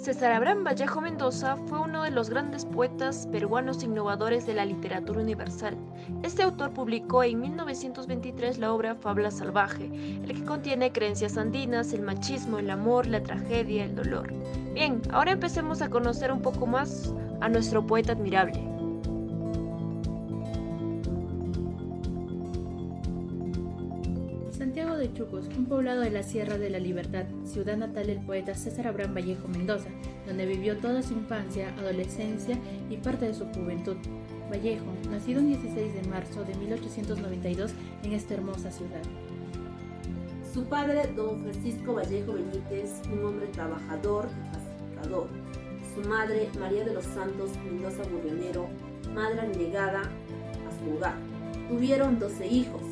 César Abraham Vallejo Mendoza fue uno de los grandes poetas peruanos innovadores de la literatura universal. Este autor publicó en 1923 la obra Fabla Salvaje, el que contiene creencias andinas, el machismo, el amor, la tragedia, el dolor. Bien, ahora empecemos a conocer un poco más a nuestro poeta admirable. Santiago de Chucos, un poblado de la Sierra de la Libertad, ciudad natal del poeta César Abraham Vallejo Mendoza, donde vivió toda su infancia, adolescencia y parte de su juventud. Vallejo, nacido el 16 de marzo de 1892 en esta hermosa ciudad. Su padre, don Francisco Vallejo Benítez, un hombre trabajador y pacificador. Su madre, María de los Santos Mendoza Burrionero, madre abnegada a su hogar. Tuvieron 12 hijos,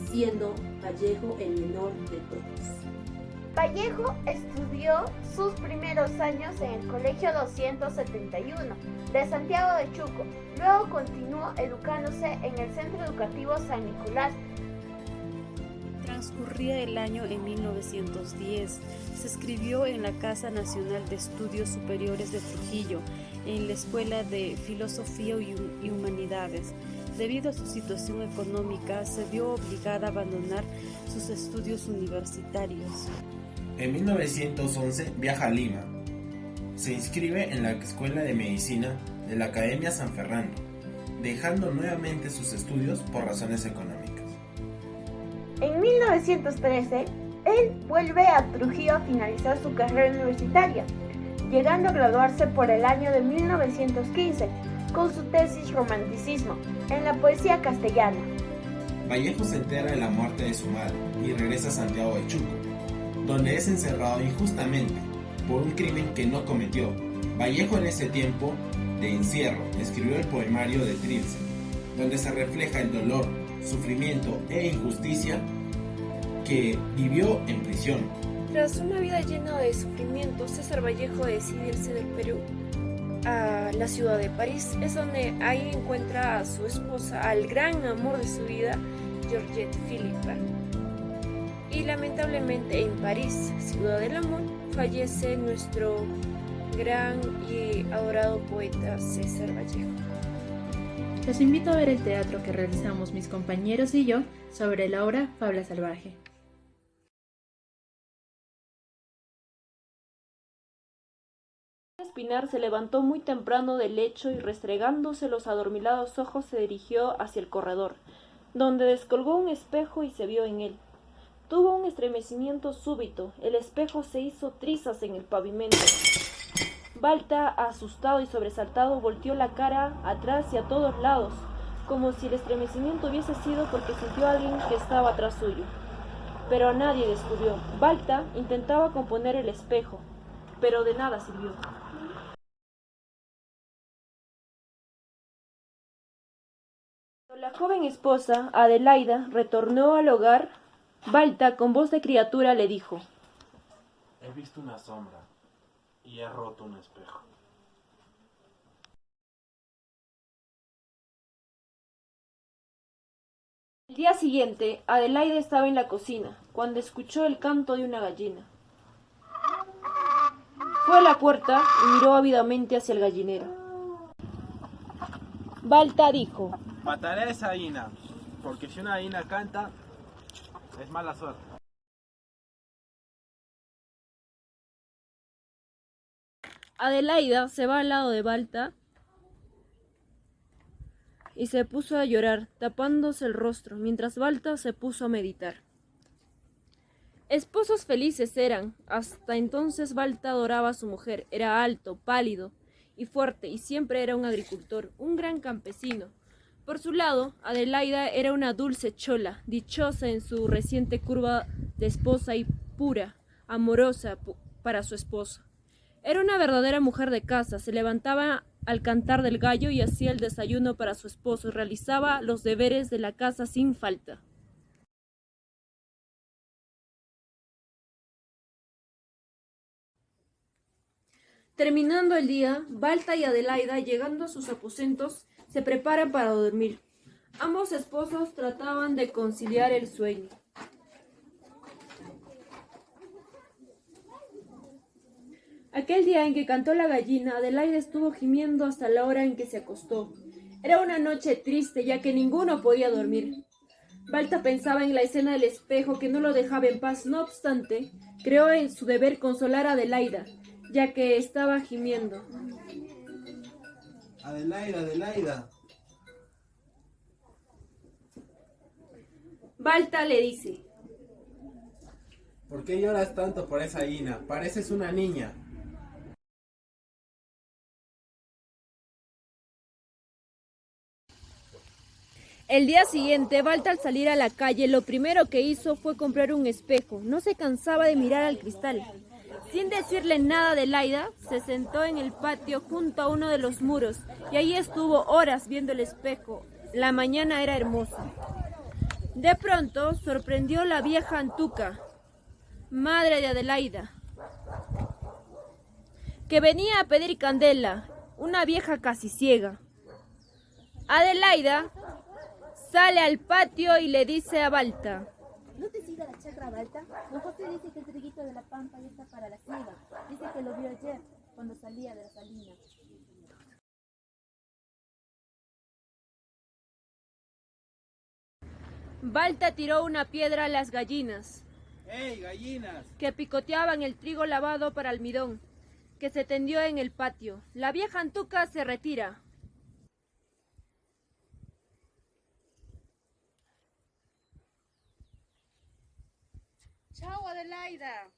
siendo Vallejo el menor de todos. Vallejo estudió sus primeros años en el Colegio 271 de Santiago de Chuco. Luego continuó educándose en el Centro Educativo San Nicolás. Transcurría el año en 1910. Se inscribió en la Casa Nacional de Estudios Superiores de Trujillo, en la Escuela de Filosofía y Humanidades. Debido a su situación económica, se vio obligada a abandonar sus estudios universitarios. En 1911 viaja a Lima. Se inscribe en la Escuela de Medicina de la Academia San Fernando, dejando nuevamente sus estudios por razones económicas. En 1913, él vuelve a Trujillo a finalizar su carrera universitaria, llegando a graduarse por el año de 1915 con su tesis Romanticismo en la poesía castellana. Vallejo se entera de la muerte de su madre y regresa a Santiago de Chuco, donde es encerrado injustamente por un crimen que no cometió. Vallejo en ese tiempo de encierro escribió el poemario de Trilce, donde se refleja el dolor, sufrimiento e injusticia que vivió en prisión. Tras una vida llena de sufrimiento, César Vallejo decide irse del Perú a la ciudad de París. Es donde ahí encuentra a su esposa, al gran amor de su vida, Georgette Philippa. Y lamentablemente en París, ciudad del amor, fallece nuestro gran y adorado poeta César Vallejo. Los invito a ver el teatro que realizamos mis compañeros y yo sobre la obra Fabla Salvaje. Espinar se levantó muy temprano del lecho y restregándose los adormilados ojos se dirigió hacia el corredor, donde descolgó un espejo y se vio en él. Tuvo un estremecimiento súbito, el espejo se hizo trizas en el pavimento. Balta, asustado y sobresaltado, volteó la cara atrás y a todos lados, como si el estremecimiento hubiese sido porque sintió a alguien que estaba atrás suyo. Pero a nadie descubrió. Balta intentaba componer el espejo, pero de nada sirvió. Cuando la joven esposa, Adelaida, retornó al hogar, Balta, con voz de criatura, le dijo: He visto una sombra y he roto un espejo. El día siguiente, Adelaida estaba en la cocina, cuando escuchó el canto de una gallina. Fue a la puerta y miró ávidamente hacia el gallinero. Balta dijo: Mataré a esa gallina, porque si una gallina canta, es mala suerte. Adelaida se va al lado de Balta y se puso a llorar, tapándose el rostro, mientras Balta se puso a meditar. Esposos felices eran. Hasta entonces Balta adoraba a su mujer. Era alto, pálido y fuerte, y siempre era un agricultor, un gran campesino. Por su lado, Adelaida era una dulce chola, dichosa en su reciente curva de esposa y pura, amorosa para su esposo. Era una verdadera mujer de casa, se levantaba al cantar del gallo y hacía el desayuno para su esposo y realizaba los deberes de la casa sin falta. Terminando el día, Balta y Adelaida, llegando a sus aposentos, se preparan para dormir. Ambos esposos trataban de conciliar el sueño. Aquel día en que cantó la gallina, Adelaida estuvo gimiendo hasta la hora en que se acostó. Era una noche triste, ya que ninguno podía dormir. Balta pensaba en la escena del espejo que no lo dejaba en paz. No obstante, creó en su deber consolar a Adelaida, ya que estaba gimiendo. Adelaida, Adelaida. Balta le dice: ¿Por qué lloras tanto por esa gallina? Pareces una niña. El día siguiente, Balta, al salir a la calle, lo primero que hizo fue comprar un espejo. No se cansaba de mirar al cristal. Sin decirle nada a Adelaida, se sentó en el patio junto a uno de los muros y ahí estuvo horas viendo el espejo. La mañana era hermosa. De pronto, sorprendió la vieja Antuca, madre de Adelaida, que venía a pedir candela, una vieja casi ciega. Adelaida sale al patio y le dice a Balta: ¿No te sigue la chacra, Balta? Don José dice que el triguito de la pampa ya está para la siega. Dice que lo vio ayer, cuando salía de la salina. Balta tiró una piedra a las gallinas, ¡Ey, gallinas! que picoteaban el trigo lavado para almidón, que se tendió en el patio. La vieja Antuca se retira. ¡Chao, Adelaida!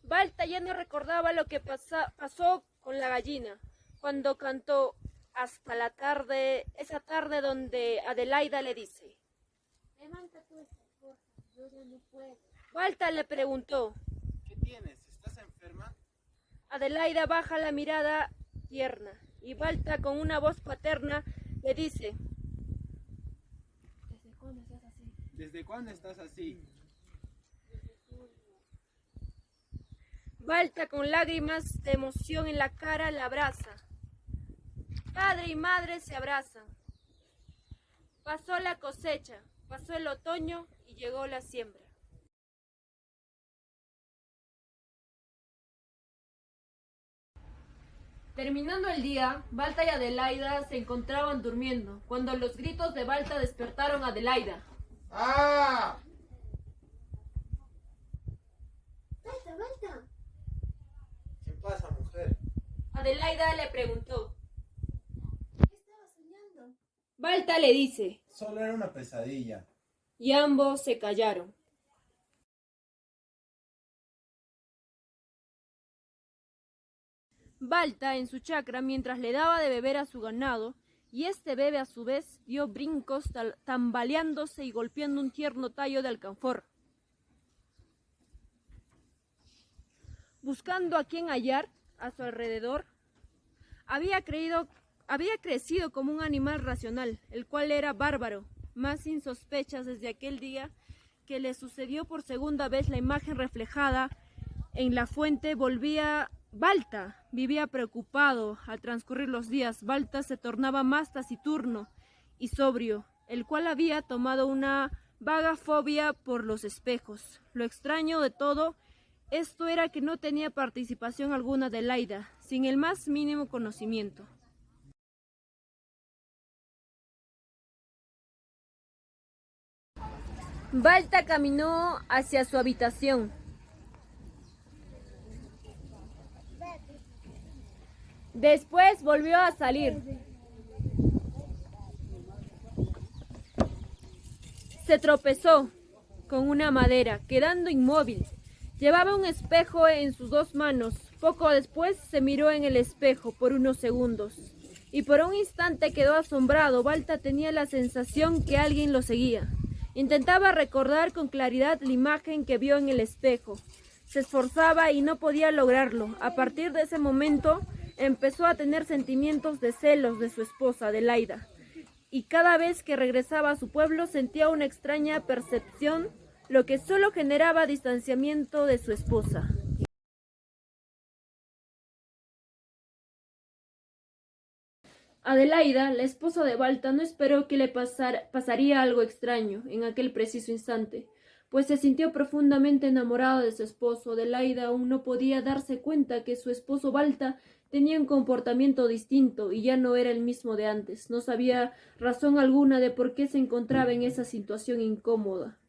Balta ya no recordaba lo que pasó con la gallina, cuando cantó hasta la tarde, esa tarde donde Adelaida le dice: Levanta tú esa cosa, yo ya no puedo. Balta le preguntó. ¿Qué tienes? ¿Estás enferma? Adelaida baja la mirada tierna y Balta, con una voz paterna, le dice: ¿Desde cuándo estás así? ¿Desde cuándo estás así? Balta, con lágrimas de emoción en la cara, la abraza. Padre y madre se abrazan. Pasó la cosecha, pasó el otoño y llegó la siembra. Terminando el día, Balta y Adelaida se encontraban durmiendo, cuando los gritos de Balta despertaron a Adelaida. ¡Ah! ¡Balta, Balta! ¿Qué pasa, mujer? Adelaida le preguntó. ¿Qué estabas soñando? Balta le dice, Solo era una pesadilla. y ambos se callaron. Balta, en su chacra, mientras le daba de beber a su ganado, y este bebe a su vez dio brincos tambaleándose y golpeando un tierno tallo de alcanfor. Buscando a quien hallar a su alrededor, había crecido como un animal racional, el cual era bárbaro, más sin sospechas desde aquel día que le sucedió por segunda vez la imagen reflejada en la fuente. Balta vivía preocupado. Al transcurrir los días, Balta se tornaba más taciturno y sobrio, el cual había tomado una vaga fobia por los espejos. Lo extraño de todo esto era que no tenía participación alguna de Adelaida, sin el más mínimo conocimiento. Balta caminó hacia su habitación. Después volvió a salir. Se tropezó con una madera, quedando inmóvil. Llevaba un espejo en sus dos manos. Poco después se miró en el espejo por unos segundos y por un instante quedó asombrado. Balta tenía la sensación que alguien lo seguía. Intentaba recordar con claridad la imagen que vio en el espejo. Se esforzaba y no podía lograrlo. A partir de ese momento empezó a tener sentimientos de celos de su esposa, Adelaida, y cada vez que regresaba a su pueblo sentía una extraña percepción, lo que solo generaba distanciamiento de su esposa. Adelaida, la esposa de Balta, no esperó que le pasaría algo extraño en aquel preciso instante, pues se sintió profundamente enamorado de su esposo. Adelaida aún no podía darse cuenta que su esposo Balta tenía un comportamiento distinto y ya no era el mismo de antes. No sabía razón alguna de por qué se encontraba en esa situación incómoda.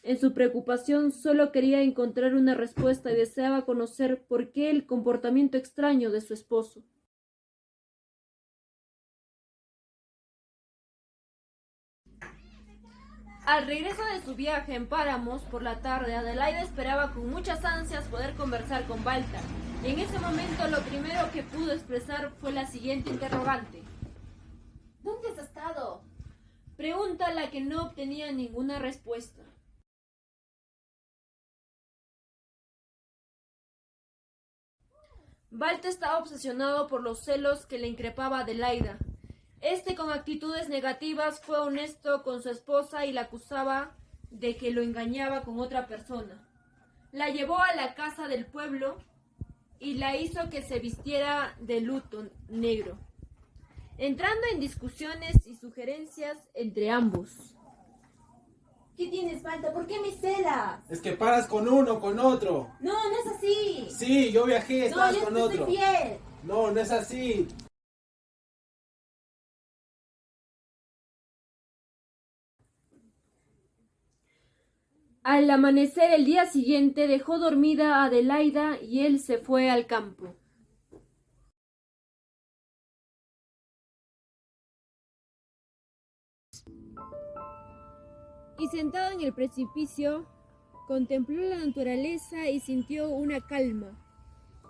En su preocupación solo quería encontrar una respuesta y deseaba conocer por qué el comportamiento extraño de su esposo. Al regreso de su viaje en Páramos por la tarde, Adelaida esperaba con muchas ansias poder conversar con Balta. En ese momento lo primero que pudo expresar fue la siguiente interrogante. ¿Dónde has estado? Pregunta a la que no obtenía ninguna respuesta. Balta estaba obsesionado por los celos que le increpaba a Adelaida. Con actitudes negativas, fue honesto con su esposa y la acusaba de que lo engañaba con otra persona. La llevó a la casa del pueblo y la hizo que se vistiera de luto negro, entrando en discusiones y sugerencias entre ambos. ¿Qué tienes, Balta? ¿Por qué me celas? Es que paras con uno, con otro. No, no es así. Sí, yo viajé, estabas No, yo con te otro. soy fiel. No, no es así. Al amanecer el día siguiente dejó dormida a Adelaida y él se fue al campo. Y sentado en el precipicio, contempló la naturaleza y sintió una calma.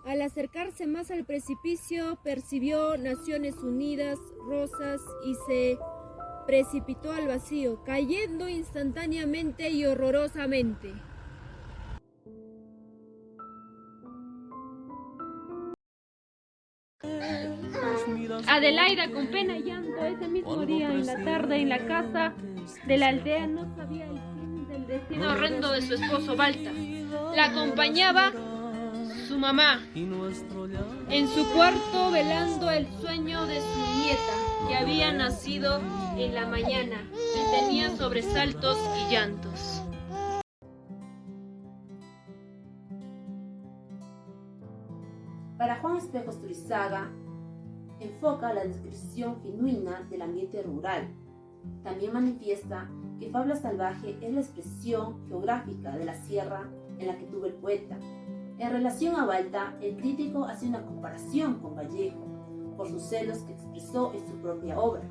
Al acercarse más al precipicio, percibió Naciones Unidas, rosas y se precipitó al vacío, cayendo instantáneamente y horrorosamente. Adelaida, con pena y llanto, ese mismo día en la tarde en la casa de la aldea, no sabía el fin del destino horrendo de su esposo Balta. La acompañaba su mamá en su cuarto velando el sueño de su nieta, que había nacido en la mañana y tenía sobresaltos y llantos. Para Juan Espejos Turizaga, enfoca la descripción genuina del ambiente rural. También manifiesta que Fábula Salvaje es la expresión geográfica de la sierra en la que tuvo el poeta. En relación a Balta, el crítico hace una comparación con Vallejo por sus celos que expresó en su propia obra.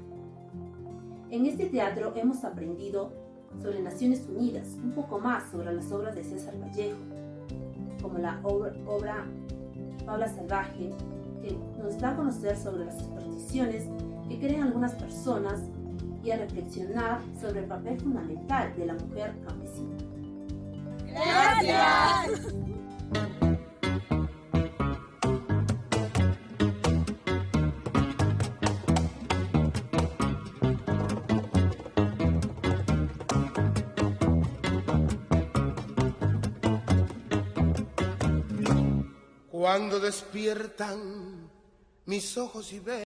En este teatro hemos aprendido sobre Naciones Unidas, un poco más sobre las obras de César Vallejo, como la obra Fábula Salvaje, que nos da a conocer sobre las supersticiones que creen algunas personas y a reflexionar sobre el papel fundamental de la mujer campesina. ¡Gracias! Cuando despiertan mis ojos y ven